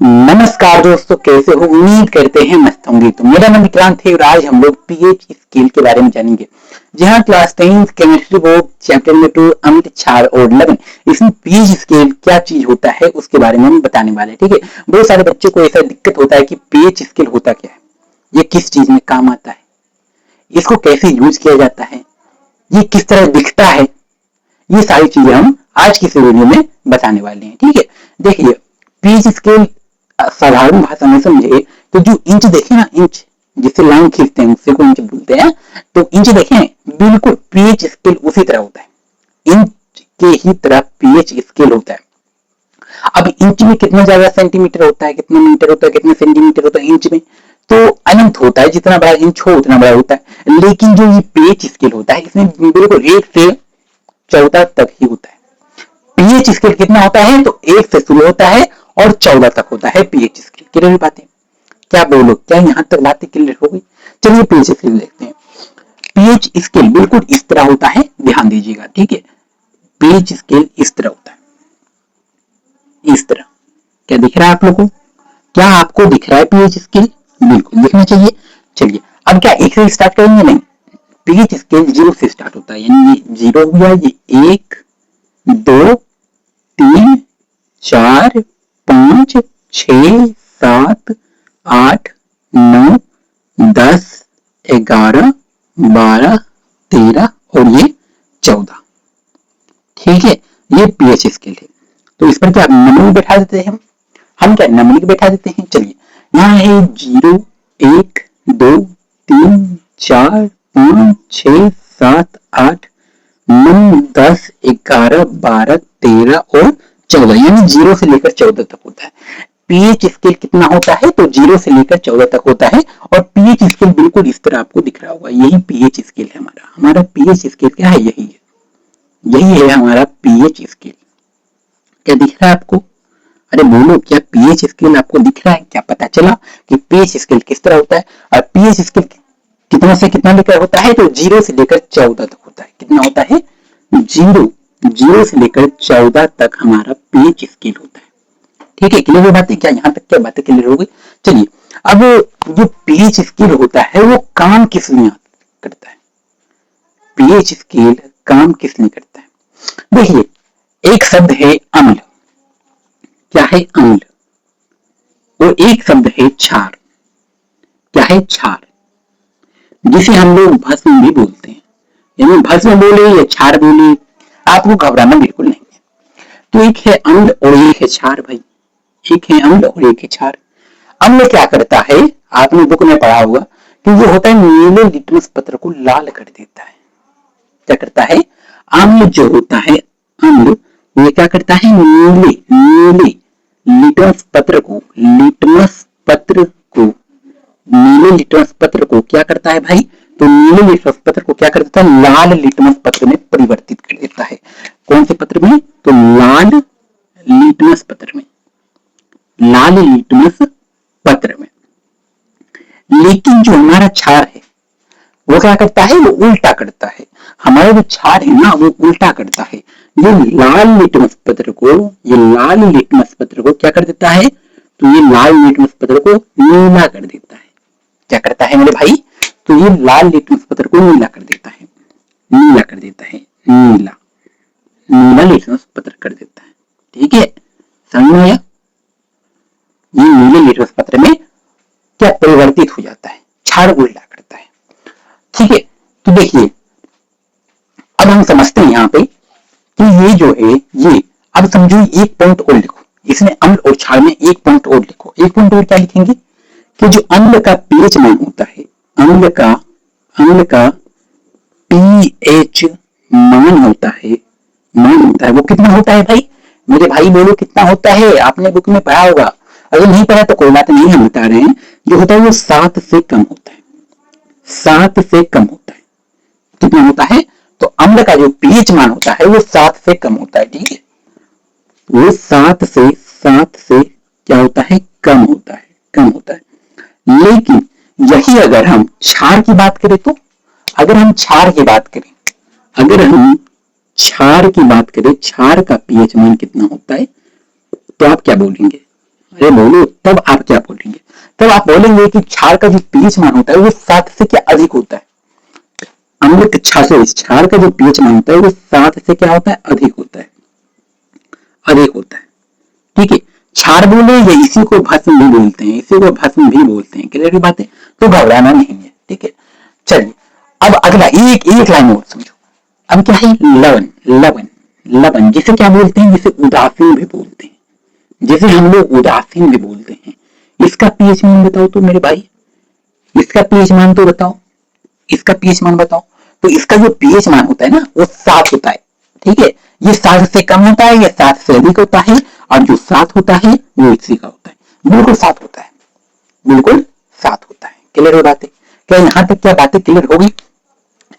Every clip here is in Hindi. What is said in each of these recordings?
नमस्कार दोस्तों, कैसे हो? उम्मीद करते हैं मस्त होंगे। तो मेरा नाम विक्रांत है और आज हम लोग पीएच स्केल के बारे में जानेंगे। जहां class 10 chemistry board chapter number 2 अम्ल, क्षार और लवण, इसमें पीएच स्केल क्या चीज होता है उसके बारे में हम बताने वाले हैं। ठीक है, बहुत सारे बच्चों को ऐसा दिक्कत होता है कि पीएच स्केल होता क्या है, ये किस चीज में काम आता है, इसको कैसे यूज किया जाता है, ये किस तरह दिखता है, ये सारी चीजें हम आज की इस वीडियो में बताने वाले हैं। ठीक है, देखिए पीएच स्केल साधारण भाषा में समझे तो जो इंच देखे ना, इंच जिससे लाइन खींचते हैं उससे को इंच बोलते हैं। तो इंच देखें, बिल्कुल पीएच स्केल उसी तरह होता है, इंच के ही तरह पीएच स्केल होता है। अब इंच में कितना ज्यादा सेंटीमीटर होता है, कितना मीटर होता है, कितना सेंटीमीटर होता है इंच में, तो अनंत होता है। जितना बड़ा इंच हो उतना बड़ा होता है। लेकिन जो ये पीएच स्केल होता है इसमें बिल्कुल 1 से 14 तक ही होता है। पीएच स्केल कितना होता है, तो 1 से शुरू होता है और 14 तक होता है पीएच स्केल। क्लियर हुई बातें? क्या बोलो, क्या यहाँ तक बातें क्लियर हो गई? चलिए पीएच स्केल देखते हैं। पीएच स्केल बिल्कुल इस तरह होता है, ध्यान दीजिएगा। ठीक है, पीएच स्केल इस तरह होता है, इस तरह। क्या दिख रहा है आप लोगों को? क्या आपको दिख रहा है पीएच स्केल? बिल्कुल दिखना चाहिए। चलिए अब क्या एक से स्टार्ट करेंगे? नहीं, पीएच स्केल 0 से स्टार्ट होता है, यानी ये 0 हो गया, ये 1 2 3 4 5 6 7 8 9 10 11 12 13 और ये 14। ठीक है, ये पीएच स्केल है। तो इस पर क्या नंबरिंग बैठा देते हैं हम क्या नंबरिंग बैठा देते हैं? चलिए यहाँ है 0 1 2 3 4 5 6 7 8 9 10 11 12 13 और 14, यानी 0 से लेकर 14 तक होता है। पीएच स्केल कितना होता है, तो 0 से लेकर 14 तक होता है। और पीएच स्केल बिल्कुल इस तरह आपको दिख रहा होगा, यही पीएच स्केल है हमारा पीएच स्केल क्या है, यही है हमारा पीएच स्केल। क्या दिख रहा है आपको? अरे बोलो, क्या पीएच स्केल आपको दिख रहा है? क्या पता चला कि पीएच स्केल किस तरह होता है? और पीएच स्केल कितना से कितना लेकर होता है, तो 0 से लेकर 14 तक होता है। कितना होता है? 0 से लेकर 14 तक हमारा पीएच स्केल होता है। ठीक है, क्लियर हो बातें? क्या यहाँ तक क्या बातें क्लियर हो गई? चलिए अब जो पीएच स्केल होता है वो काम किस लिए करता है? पीएच स्केल काम किस लिए करता है? देखिए एक शब्द है अम्ल, क्या है? अम्ल। और एक शब्द है क्षार, क्या है? क्षार, जिसे हम लोग भस्म भी बोलते हैं। यानी भस्म बोले या क्षार बोले, आपको घबराना बिल्कुल नहीं है। तो एक है अम्ल और एक है क्षार भाई, एक है अम्ल और एक है क्षार। अम्ल क्या करता है, आपने बुक में पढ़ा होगा कि वो होता है नीले लिटमस पत्र को लाल कर देता है। क्या करता है? अम्ल जो होता है, अम्ल ये क्या करता है? नीले नीले लिटमस पत्र को, नीले लिटमस पत्र को क्या करता है भाई? तो नीले लिटमस पत्र को क्या कर देता है? लाल लिटमस पत्र में परिवर्तित कर देता है। कौन से पत्र में? तो लाल लिटमस पत्र में, लाल लिटमस पत्र में। लेकिन जो हमारा क्षार है वो क्या करता है? वो उल्टा करता है। हमारा जो क्षार है ना वो उल्टा करता है। ये लाल लिटमस पत्र को, ये लाल लिटमस पत्र को क्या कर देता है? तो ये लाल लिटमस पत्र को नीला कर देता है। क्या करता है मेरे भाई? तो ये लाल लिटमस पत्र को नीला कर देता है, नीला कर देता है, नीला नीला लिटमस पत्र कर देता है। ठीक है, समझ में आया? ये नीले लिटमस पत्र में क्या परिवर्तित हो जाता है, क्षार उल्टा करता है। ठीक है, तो देखिए अब हम समझते हैं यहाँ पे कि ये जो है, ये अब समझो एक पॉइंट और लिखो, इसमें अम्ल और क्षार में एक पॉइंट और लिखो। एक पॉइंट और क्या लिखेंगे कि जो अम्ल का पीएच मान होता है, अम्ल का पीएच मान होता है, वो कितना होता है भाई? मेरे भाई बोलो कितना होता है? आपने बुक में पढ़ा होगा, अगर नहीं पढ़ा तो कोई बात नहीं, हम बता रहे हैं। जो होता है वो 7 से कम होता है, 7 से कम होता है। कितना होता है? तो अम्ल का जो पीएच मान होता है वो 7 से कम होता है। ठीक है, वो 7 से क्या होता है? कम होता है, कम होता है। लेकिन यही अगर हम क्षार की बात करें, तो अगर हम क्षार की बात करें, क्षार का पीएच मान कितना होता है, तो आप क्या बोलेंगे? अरे बोलो, तब आप क्या बोलेंगे? तब आप बोलेंगे कि क्षार का जो पीएच मान होता है वो 7 से क्या अधिक होता है। अम्ल क्षार का जो पीएच मान होता है वो 7 से क्या होता है, अधिक होता है, अधिक होता है। ठीक है, क्षार बोले या इसी को भस्म भी बोलते हैं, इसी को भस्म भी बोलते हैं। क्लियर बात है, तो घबराना नहीं है। ठीक है, चलिए अब अगला एक एक लाइन और समझो। अब क्या है, लवण, लवण, लवण जिसे क्या बोलते हैं, जिसे उदासीन भी बोलते हैं, जिसे हम लोग उदासीन भी बोलते हैं। इसका पीएच मान बताओ तो मेरे भाई, इसका पीएच मान तो बताओ, इसका पीएच मान बताओ। तो इसका जो पीएच मान होता है ना वो 7 होता है। ठीक है, ये 7 से कम होता है या 7 से अधिक होता है, और जो 7 होता है वो इसी का होता है, बिल्कुल 7 होता है, बिल्कुल 7 होता है। क्लियर हो बातें? क्या यहाँ तक क्या बातें क्लियर होगी?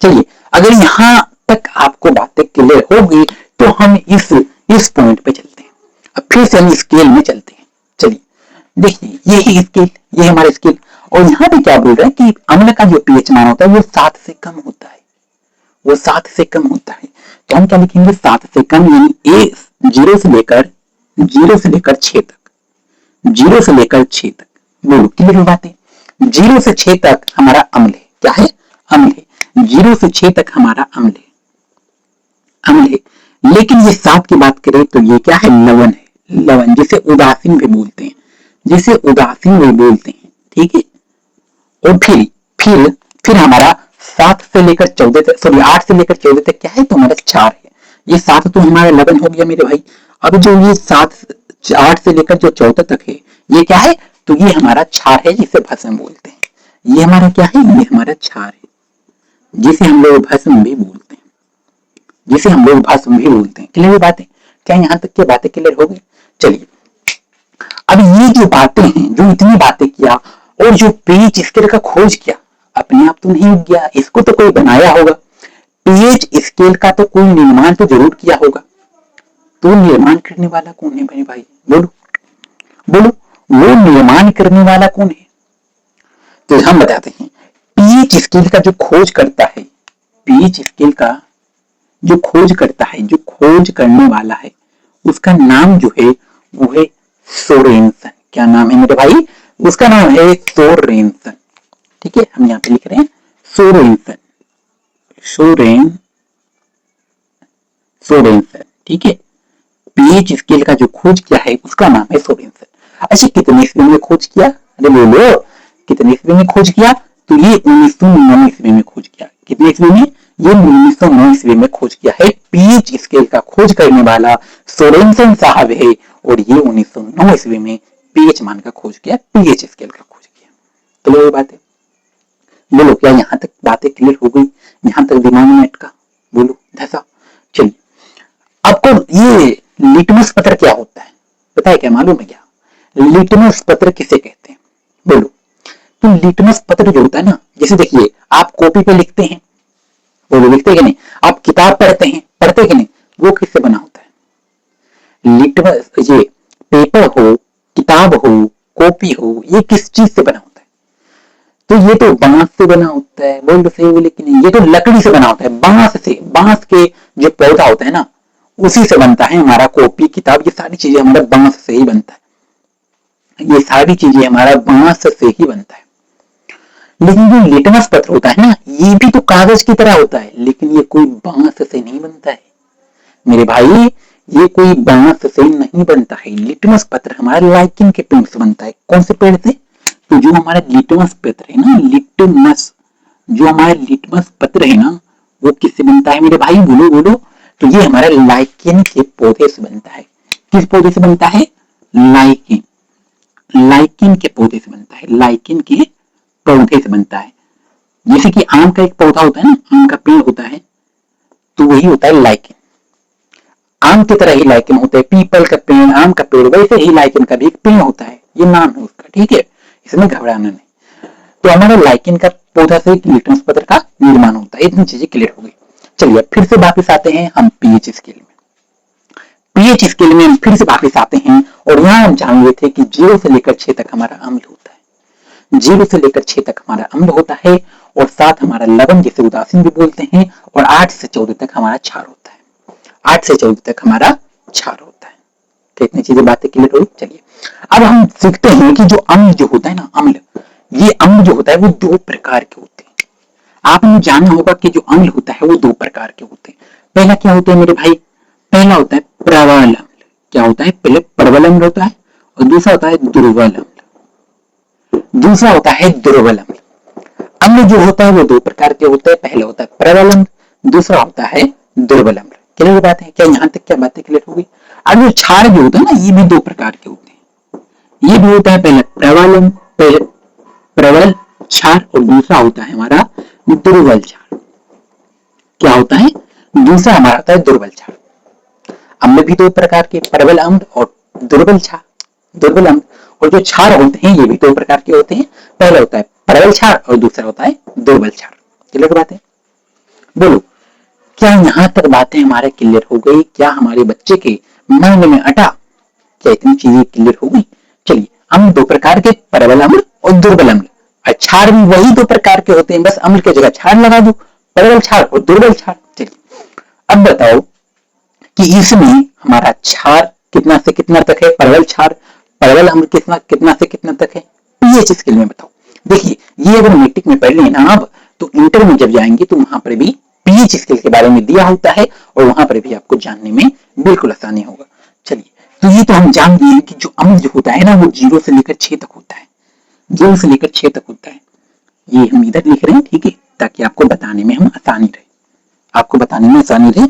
चलिए, अगर यहाँ तक आपको बातें क्लियर होगी तो हम इस पॉइंट पे चलते हैं। अब फिर से हम स्केल में चलते हैं। चलिए देखिए, ये है स्केल, ये हमारा स्केल, और यहाँ पे क्या बोल रहे हैं कि अम्ल का जो पीएच मान होता है वो 7 से कम होता है, वो 7 से कम होता है। तो हम क्या लिखेंगे, 7 से कम, यानी ए 0 से लेकर 6 तक, 0 से लेकर 6 तक। बोलो क्लियर बात है? 0 से 6 तक हमारा अम्ल है, क्या है, अम्ल है। 0 से 6 तक हमारा अम्ल है, अम्ल है। लेकिन ये 7 की बात करें तो ये क्या है, लवण है, लवण जिसे उदासीन भी बोलते हैं, जिसे उदासीन भी बोलते हैं। ठीक है, और फिर हमारा 7 से लेकर 14 तक, सॉरी 8 से लेकर 14 तक क्या है, तो हमारा क्षार है। ये 7 तो हमारा लवण हो गया मेरे भाई। अब जो ये 8 से लेकर जो 14 तक है ये क्या है, तो ये हमारा क्षार है जिसे भस्म बोलते हैं। ये हमारा क्या है, ये हमारा क्षार है जिसे हम लोग भस्म भी बोलते हैं, जिसे हम लोग भस्म भी बोलते हैं। क्लियर बात है? क्या यहाँ तक की बातें क्लियर हो गई? चलिए, अब ये जो बातें हैं, जो इतनी बातें किया और जो पीएच स्केल का खोज किया, अपने आप तो नहीं उग गया, इसको तो कोई बनाया होगा। पीएच स्केल का तो कोई निर्माण तो जरूर किया होगा। तो निर्माण करने वाला कौन है मेरे भाई? बोलो बोलो, वो निर्माण करने वाला कौन है? तो हम बताते हैं, पीएच स्केल का जो खोज करता है, पीएच स्केल का जो खोज करता है, जो खोज करने वाला है, उसका नाम जो है वो है सोरेनसन। क्या नाम है मेरे भाई? उसका नाम है सोरेनसन। ठीक है, हम यहाँ पे लिख रहे हैं सोरेनसन, सोरेनसन। ठीक है, पीएच स्केल का जो खोज किया है उसका नाम है सोरेनसन। अच्छा, कितने ईस्वी में खोज किया? अरे बोलो, कितने ईस्वी में खोज किया? तो ये 1909 ईस्वी में खोज किया। कितने ईस्वी में? ये 1909 ईस्वी में खोज किया है। पीएच स्केल का खोज करने वाला सोरेनसन साहब है, और ये 1909 ईस्वी में पीएच मान का खोज किया, पीएच स्केल का खोज किया। तो ये बात है, बोलो क्या यहाँ तक बातें क्लियर हो गई? यहाँ तक दिमाग में अटका? बोलो धसा। चलिए, आपको ये लिटमस पत्र क्या होता है पता है? क्या मालूम है? क्या लिटमस पत्र किसे कहते हैं? बोलो। तो लिटमस पत्र जो होता है ना, जैसे देखिए आप कॉपी पे लिखते हैं, बोलो लिखते हैं कि नहीं? आप किताब पढ़ते हैं, पढ़ते कि नहीं? वो किससे बना होता है? लिटमस, ये पेपर हो, किताब हो, कॉपी हो, ये किस चीज से बना होता है? तो ये तो बांस से बना होता है। बोल तो सही बोले कि नहीं? ये तो लकड़ी से बना होता है, बांस से। बांस के जो पौधा होता है ना, उसी से बनता है हमारा कॉपी, किताब, ये सारी चीजें हमारा बांस से ही बनता है। ये सारी चीजें हमारा बांस से ही बनता है। लेकिन जो लिटमस पत्र होता है ना, ये भी तो कागज की तरह होता है, लेकिन ये कोई बांस से नहीं बनता है मेरे भाई, ये कोई बांस से नहीं बनता है। लिटमस पत्र हमारा लाइकिन के पेड़ से बनता है। कौन से पेड़ से? तो जो हमारा लिटमस पत्र है ना, लिटमस, जो हमारा लिटमस पत्र है ना, वो किससे बनता है मेरे भाई? बोलो बोलो। तो ये हमारा लाइकिन के पौधे से बनता है। किस पौधे से बनता है? लाइकिन, लाइकिन के पौधे से बनता है, लाइकिन के पौधे से बनता है। जैसे कि आम का एक पौधा होता है ना, आम का पेड़ होता है, तो वही होता है लाइकिन। आम की तरह ही लाइकिन होता है, पीपल का पेड़, आम का पेड़, वैसे ही लाइकिन का भी एक पेड़ होता है, ये नाम है उसका। ठीक है, इसमें घबराना नहीं। तो हमारा लाइकिन का पौधा से लिटमस पत्र का निर्माण होता है। इतनी चीजें क्लियर हो गई। चलिए फिर से वापिस आते हैं हम पीएच स्केल में। पीएच स्केल में हम फिर से वापिस आते हैं, और यहाँ हम जान रहे थे कि 0 से लेकर 6 तक हमारा अम्ल होता है, 0 से लेकर 6 तक हमारा अम्ल होता है, और 7 हमारा लवण जिसे उदासीन भी बोलते हैं, और 8 से 14 तक हमारा क्षार होता है। 8 से 14 तक हमारा क्षार होता है। तो इतनी चीजें बातें क्लियर हुई। चलिए अब हम सीखते हैं कि जो अम्ल जो होता है ना, अम्ल, ये अम्ल जो होता है वो दो प्रकार के होते हैं। आपने जानना होगा कि जो अम्ल होता है वो दो प्रकार के होते हैं। पहला क्या होता है मेरे भाई? पहला होता है प्रबल अम्ल। क्या होता है? पहले प्रबल अम्ल होता है और दूसरा होता है दुर्बल अम्ल। दूसरा होता है दुर्बल अम्ल। अम्ल जो होता है वो दो प्रकार के होते हैं। पहला होता है प्रबल अम्ल, दूसरा होता है दुर्बल अम्ल। क्लियर बात है क्या? यहाँ तक क्या बातें क्लियर होगी? और जो क्षार भी होता है ना, ये भी दो प्रकार के होते हैं। ये भी होता है पहले प्रबल अम्ल, पहले प्रबल क्षार, और दूसरा होता है हमारा दुर्बल क्षार। क्या होता है? दूसरा हमारा होता है दुर्बल क्षार। अम्ल भी दो प्रकार के, प्रबल अम्ल और दुर्बल क्षार, दुर्बल अम्ल। और जो क्षार होते हैं ये भी दो प्रकार के होते हैं। पहला होता है प्रबल क्षार और दूसरा होता है दुर्बल क्षार। क्लियर बात है? बोलो, क्या यहाँ तक बातें हमारे क्लियर हो गई? क्या हमारे बच्चे के माइंड में अटा? क्या इतनी चीजें क्लियर हो गई? चलिए, अम्ल दो प्रकार के, प्रबल अम्ल और दुर्बल अम्ल। क्षार भी वही दो प्रकार के होते हैं, बस अम्ल की जगह क्षार लगा दो, प्रबल क्षार और दुर्बल क्षार। चलिए, अब बताओ कि इसमें हमारा क्षार कितना से कितना तक है? प्रबल क्षार, प्रबल अम्ल कितना से कितना तक है? पीएच स्केल में बताओ। देखिए, ये अगर मैट्रिक में पढ़ लें ना आप, तो इंटर में जब जाएंगे तो वहां पर भी पीएच स्केल के बारे में दिया होता है और वहां पर भी आपको जानने में बिल्कुल आसानी होगा। चलिए, तो ये तो हम जान गए कि जो अम्ल जो होता है ना वो 0 से लेकर 6 तक होता है। 0 से लेकर 6 तक होता है। ये हम इधर लिख रहे हैं, ठीक है, ताकि आपको बताने में हम आसानी रहे, आपको बताने में आसानी रहे।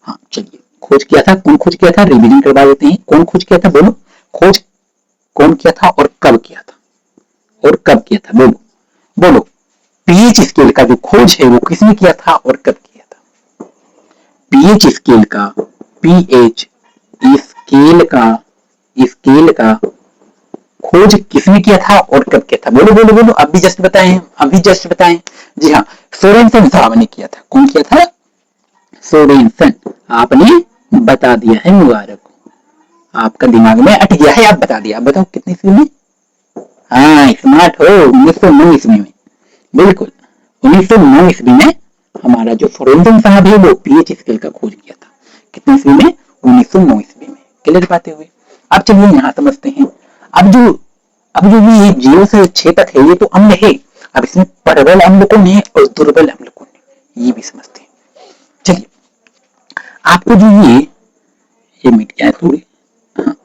हाँ, चलिए, खोज किया था, कौन खोज किया था? रिवीजन करवा देते हैं। कौन खोज किया था? बोलो, खोज कौन किया था और कब किया था? और कब किया था? बोलो बोलो। पीएच स्केल का जो खोज है वो किसने किया था और कब किया था? पीएच स्केल का, पीएच स्केल का खोज किसने किया था और कब किया था? बोलो बोलो बोलो, अभी जस्ट बताएं, अभी जस्ट बताएं। जी हाँ, सोरेनसन साहब ने किया था। कौन किया था? सोरेनसन। आपने बता दिया है, मुबारक, आपका दिमाग में अट गया है, आप बता दिया। आप बताओ कितनी ईस्वी में? हाँ, स्मार्ट हो, 1909 ईस्वी में। बिल्कुल, 1909 ईस्वी में हमारा जो सोरेनसन साहब है वो पीएच स्केल का खोज किया था। कितने ईस्वी में? 1909 ईस्वी में। क्लियर बातें हुई? अब चलिए यहाँ समझते हैं। अब जो ये 0 से 6 तक है ये तो अम्ल है। अब इसमें प्रबल अम्ल कौन है और दुर्बल अम्ल कौन है ये भी समझते हैं। चलिए, आपको जो ये मिट गया है थोड़ी। हाँ,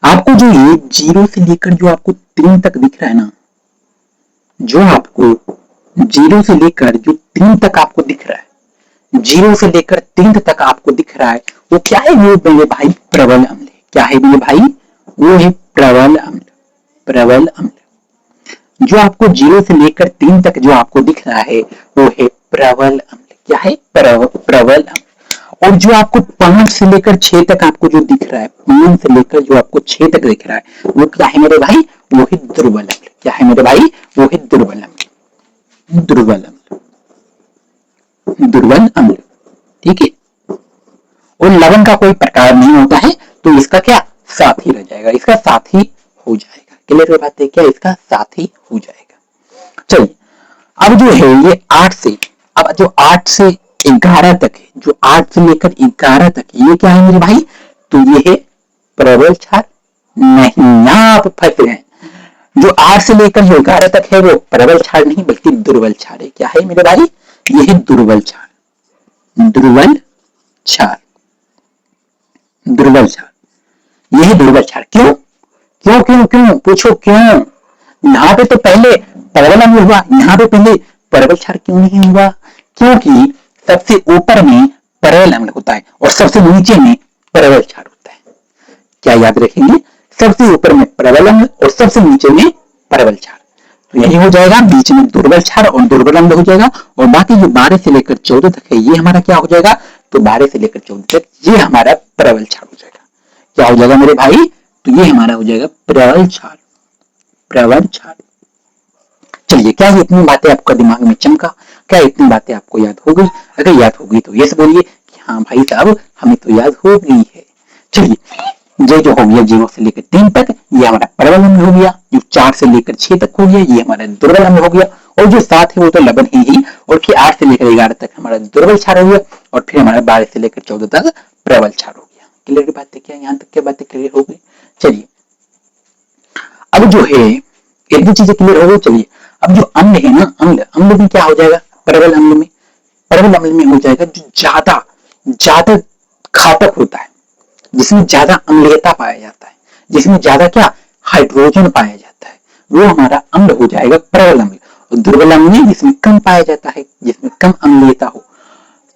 आपको जो ये 0 से लेकर जो आपको 3 तक दिख रहा है ना, जो आपको 0 से लेकर जो 3 तक आपको दिख रहा है, 0 से लेकर 3 तक आपको दिख रहा है, वो क्या है? वो मेरे भाई प्रबल अम्ल है। क्या है मेरे भाई? वो है प्रबल अम्ल। प्रबल अम्ल। जो आपको 0 से लेकर 3 तक जो आपको दिख रहा है वो है प्रबल अम्ल। क्या है? प्रबल अम्ल। और जो आपको 5 से लेकर 6 तक आपको जो दिख रहा है, 5 से लेकर जो आपको 6 तक दिख रहा है, वो क्या है मेरे भाई? वो है दुर्बल अम्ल। क्या है मेरे भाई? वो है दुर्बल अम्ल। दुर्बल अम्ल, दुर्बल अम्ल, ठीक है। और लवण का कोई प्रकार नहीं होता है, तो इसका क्या साथी रह जाएगा, इसका साथी हो जाएगा। क्लियर बात है क्या? इसका साथी हो जाएगा। चलिए, अब जो है ये 8 से, अब जो 8 से 11 तक है, जो 8 से लेकर 11 तक, ये क्या है मेरे भाई? तो ये है प्रबल क्षार। नहीं, यहाँ आप फंस गए। जो 8 से लेकर जो 11 तक है वो प्रबल क्षार नहीं बल्कि दुर्बल क्षार है। क्या है मेरे भाई? ये है दुर्बल क्षार। दुर्बल क्षार, दुर्बल क्षार, यही दुर्बल क्षार। क्यों क्यों क्यों क्यों? पूछो क्यों? यहाँ पे तो पहले प्रबल अम्ल हुआ, यहाँ पे पहले प्रबल क्षार क्यों नहीं हुआ? क्योंकि सबसे ऊपर में प्रबल अम्ल होता है और सबसे नीचे में प्रबल क्षार होता है। क्या याद रखेंगे? सबसे ऊपर में प्रबल अम्ल और सबसे नीचे में प्रबल क्षार। तो यही हो जाएगा, बीच में दुर्बल क्षार और दुर्बल अम्ल हो जाएगा। और बाकी जो 12 से लेकर 14 तक है ये हमारा क्या हो जाएगा? तो 12 से लेकर 14 तक ये हमारा प्रबल क्षार हो जाएगा। क्या हो जाएगा मेरे भाई? तो ये हमारा हो जाएगा प्रबल क्षार। प्रबल क्षार। चलिए, क्या इतनी बातें आपका दिमाग में चमका? क्या इतनी बातें आपको याद हो गई? अगर याद हो गई तो यस बोलिए कि हाँ भाई साहब, हमें तो याद हो गई है। चलिए, ये जो हो गया 0 से लेकर 3 तक, ये हमारा प्रबल अम्ल हो गया। जो 4 से लेकर 6 तक हो गया ये हमारा दुर्बल अम्ल हो गया। और जो 7 है वो तो लवण ही। और फिर 8 से लेकर 11 तक हमारा दुर्बल क्षार हो गया। और फिर हमारा 12 से लेकर 14 तक प्रबल क्षार हो गया। क्लियर की बात है क्या? यहाँ तक क्या बातें क्लियर हो गई? चलिए, जो है एक दो चीजें क्लियर हो गई। चलिए अब जो अम्ल है ना, अम्ल में क्या हो जाएगा, प्रबल अम्ल में हो जाएगा जो ज्यादा ज्यादा घातक होता है, जिसमें ज्यादा अम्लीयता पाया जाता है, जिसमें ज्यादा क्या हाइड्रोजन पाया जाता है, वो हमारा अम्ल हो जाएगा प्रबल अम्ल। और दुर्बल अम्ल जिसमें कम पाया जाता है, जिसमें कम अम्लीयता हो।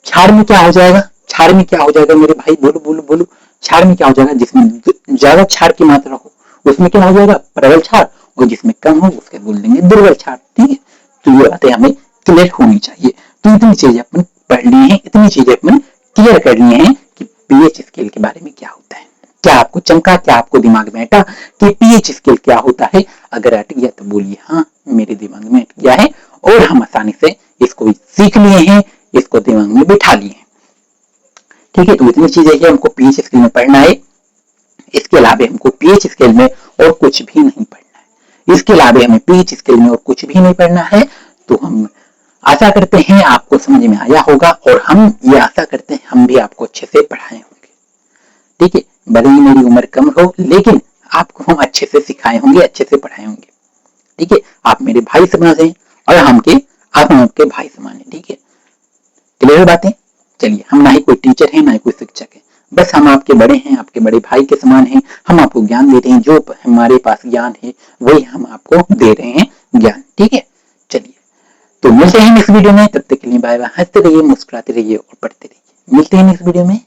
क्षार में क्या हो जाएगा, क्षार में क्या हो जाएगा मेरे भाई, बोलो बोलो बोलो। क्षार में क्या हो जाएगा, जिसमें ज्यादा क्षार की मात्रा हो उसमें क्या हो जाएगा प्रबल क्षार, और जिसमें कम हो उसके बोल देंगे दुर्बल क्षार। ठीक है, तो ये बातें हमें क्लियर होनी चाहिए। तो इतनी चीजें अपन पढ़ ली है, इतनी चीजें अपन क्लियर कर ली है कि पीएच स्केल के बारे में क्या होता है। क्या आपको चमका, क्या आपको दिमाग में अटा कि पीएच स्केल क्या होता है? अगर अट गया तो बोलिए हाँ मेरे दिमाग में अट गया है, और हम आसानी से इसको सीख लिए हैं, इसको दिमाग में बिठा लिए हैं। ठीक है, तो इतनी चीजें है हमको पीएच स्केल में पढ़ना है। इसके अलावा हमको पीएच स्केल में और कुछ भी नहीं पढ़ना है। इसके अलावा हमें पीएच स्केल में और कुछ भी नहीं पढ़ना है। तो हम आशा करते हैं आपको समझ में आया होगा, और हम ये आशा करते हैं हम भी आपको अच्छे से पढ़ाए होंगे। ठीक है, भले ही मेरी उम्र कम हो, लेकिन आपको हम अच्छे से सिखाए होंगे, अच्छे से पढ़ाए होंगे। ठीक है, आप मेरे भाई समान हैं और आप आपके भाई समान है। ठीक है, क्लियर बातें? चलिए, हम ना ही कोई टीचर है ना ही कोई शिक्षक है, बस हम आपके बड़े हैं, आपके बड़े भाई के समान हैं। हम आपको ज्ञान दे रहे हैं, जो हमारे पास ज्ञान है वही हम आपको दे रहे हैं ज्ञान। ठीक है, चलिए तो मिलते हैं नेक्स्ट वीडियो में। तब तक के लिए बाय बाय। हंसते रहिए, मुस्कुराते रहिए और पढ़ते रहिए। मिलते हैं नेक्स्ट वीडियो में।